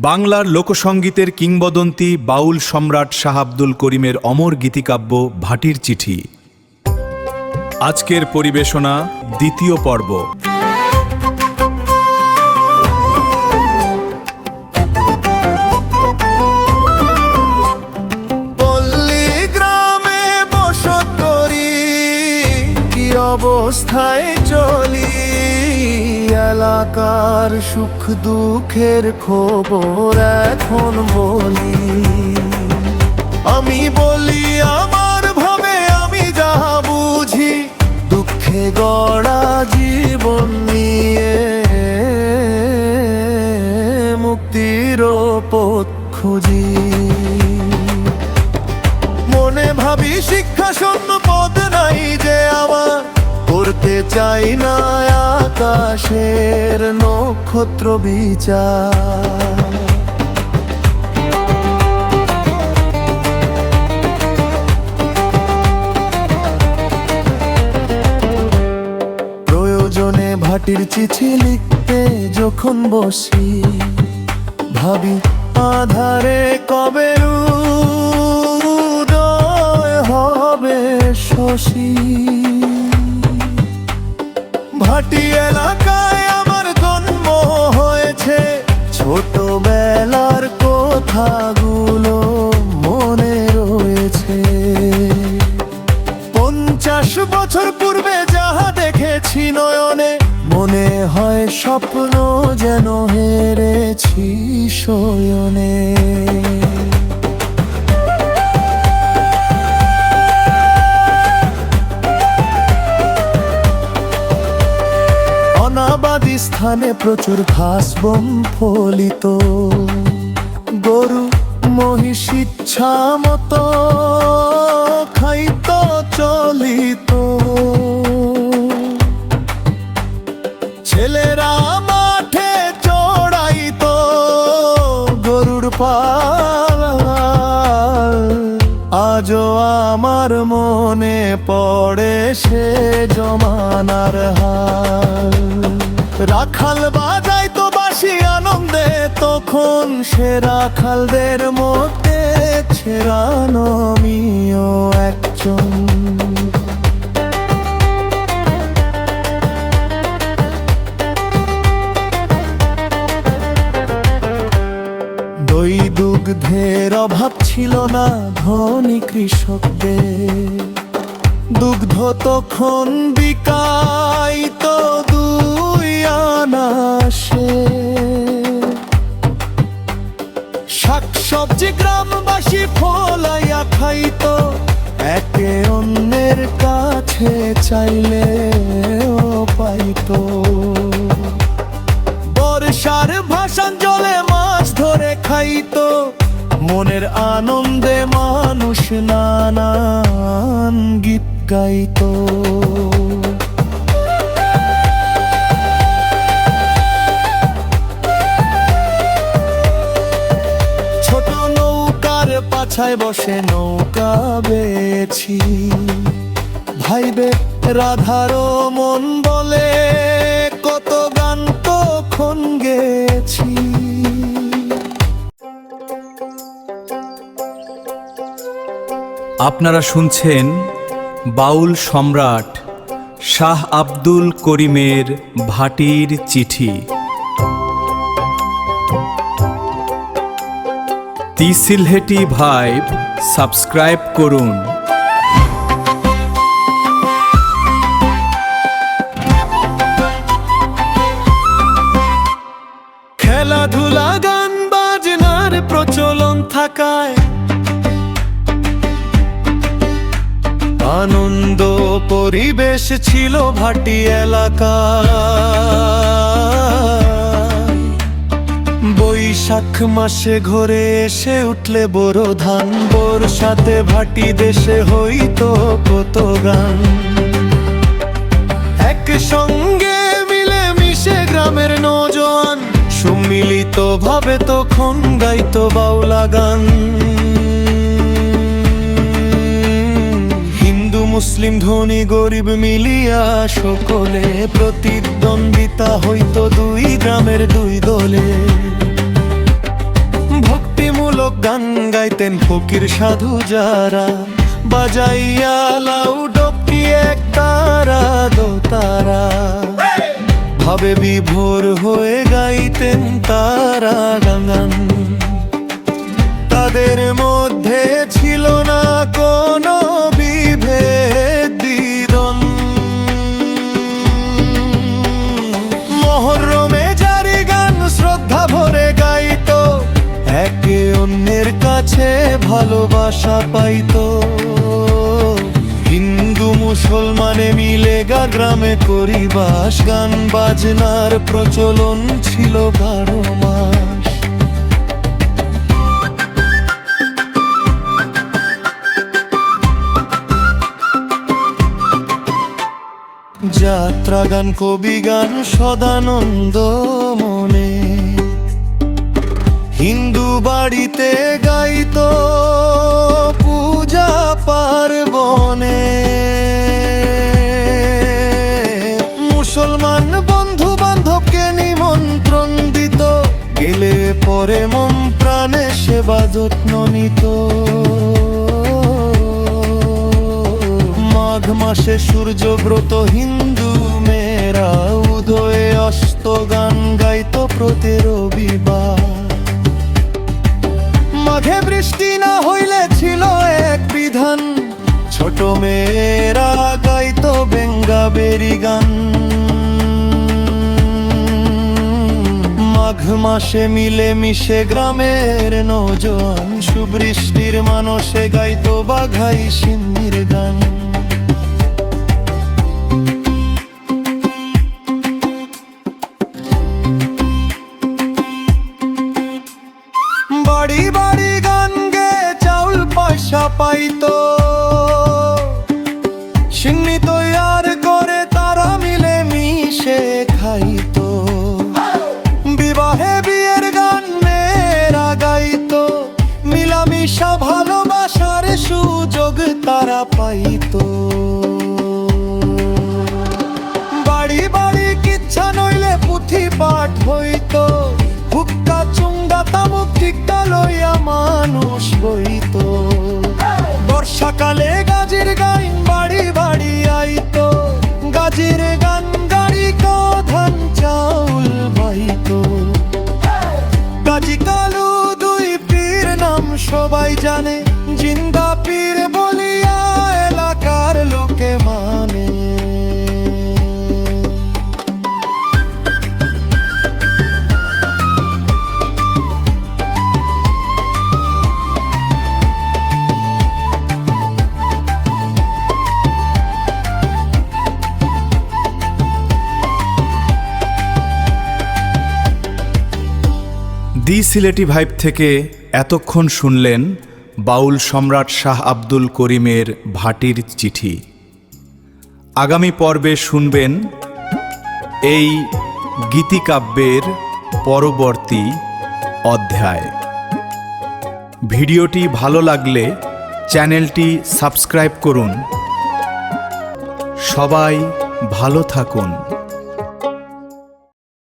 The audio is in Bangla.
বাংলার লোকসঙ্গীতের কিংবদন্তি বাউল সম্রাট শাহ আব্দুল করিমের অমর গীতিকাব্য ভাটির চিঠি। আজকের পরিবেশনা দ্বিতীয় পর্ব। অবস্থায় চলি, এলাকার সুখ দুঃখের খবর এখন বলি। আমি বলি আমার ভাবে আমি যা বুঝি, দুঃখে গড়া জীবন নিয়ে মুক্তির পথ খুঁজি। মনে ভাবি শিক্ষা শূন্য পদ নাই যে আমার, করতে চাই না আকাশের নক্ষত্র বিচার। প্রয়োজনে ভাটির চিঠি লিখতে যখন বসি, ভাবি আধারে কবে উদয় হবে শশী। ভাটি এলাকায় আমার জন্ম হয়েছে, ছোটবেলার কথাগুলো মনে রয়েছে। 50 বছর পূর্বে যাহা দেখেছি নয়নে, মনে হয় স্বপ্ন যেন হেরেছি শয়নে। অনাবাদী স্থানে প্রচুর ঘাস বন ফলিত, গরু মহিষ ইচ্ছা মতো খাইত চলিত। ছেলেরা মাঠে চড়াইত গরুর পাল, আজও আমার মনে পড়ে সে জমানার হাল। রাখাল বাজাইতো বাঁশি আনন্দে তখন, সে রাখালদের মধ্যে ছেড়ানো আমিও একজন। দই দুগ্ধের অভাব ছিল না ধনী কৃষকদের, দুগ্ধ তখন বিকাইত 2 আনা সে। শাকসবজি গ্রামবাসী ফলাইয়া খাইত, একে অন্যের কাছে চাইলেও পাইত। বর্ষার ভাসান জলে মাছ ধরে খাইত, মনের আনন্দে মানুষ নানান গীত গাইত। ছোট নৌকার পাছায় বসে নৌকা বেছি, ভাইবে রাধারও মন বলে কত গান তখন গেছি। আপনারা শুনছেন বাউল সম্রাট শাহ আব্দুল করিমের ভাটির চিঠি। তি সিলহেটি ভাইব সাবস্ক্রাইব করুন। খেলাধুলা গান বাজনার প্রচলন থাকায় আনন্দ পরিবেশ ছিল ভাটি এলাকায়। বৈশাখ মাসে ঘরে এসে উঠলে বড় ধান, বর্ষাতে ভাটি দেশে হইতো কত গান। একসঙ্গে মিলে মিশে গ্রামের নওজোয়ান, সম্মিলিত ভাবে তখন গাইতো বাউলা গান। মুসলিম ধনী গরিব মিলিয়া সকলে প্রতিদ্বন্দ্বিতা হইতো 2 গ্রামের 2 দলে। গান গাইতেন ফকির সাধু যারা, বাজাইয়া লাউ ডপকি এক তারা দো তারা, ভাবে বিভোর হয়ে গাইতেন তারা গান। তাদের মধ্যে ছিল না কোনো বিভেদ দ্বিধন, মহরমে জারি গান শ্রদ্ধা ভরে গাইতো, একে অন্যের কাছে ভালোবাসা পাইতো। হিন্দু মুসলমানে মিলে গ্রামে করিবাস, গান বাজনার প্রচলন ছিল 12 মাস। যাত্রা গান কবি গান সদানন্দ মনে, হিন্দু বাড়িতে গাইতো পূজা পার্বণে। মুসলমান বন্ধু বান্ধবকে নিমন্ত্রণ দিত, গেলে পরে মন প্রাণে সেবা যত্ন নিত। মাঘ মাসে সূর্যব্রত হিন্দু মেয়েরা উদয়ে অস্ত গান গাইতো প্রতি রবিবার। মাঘে বৃষ্টি না হইলে ছিল এক বিধান, ছোট মেয়েরা গাইতো বেঙ্গাবেরি গান। মাঘ মাসে মিলে মিশে গ্রামের নৌজোয়ান, সুবৃষ্টির মানসে গাইতো বাঘাই সিন্নির গান। বাড়ি বাড়ি গান গে চাউল পয়সা পাইতো, সিন্নি তৈয়ার করে তারা মিলে মিশে খাইতো। বিবাহে বিয়ের গান মেয়েরা গাইতো, মিলামিশা ভালোবাসার সুযোগ তারা পাইতো। বাড়ি বাড়ি কিচ্ছা নইলে পুঁথি পাঠ হইতো, হুক্কা চুঙ্গা তামুক টিক্কা লইয়া মানুষ বইতো। বর্ষাকালে গাজির গাইন বাড়ি বাড়ি আইতো, গাজির গান গাড়ি ধান চাউল বাইতো। গাজী কালু দুই পীর নাম সবাই জানে, জিন্দা পীর বলিয়া এলাকার লোকে মানে। দি সিলেটি ভাইব থেকে এতক্ষণ শুনলেন বাউল সম্রাট শাহ আব্দুল করিমের ভাটির চিঠি। আগামী পর্বে শুনবেন এই গীতিকাব্যের পরবর্তী অধ্যায়। ভিডিওটি ভালো লাগলে চ্যানেলটি সাবস্ক্রাইব করুন। সবাই ভালো থাকুন।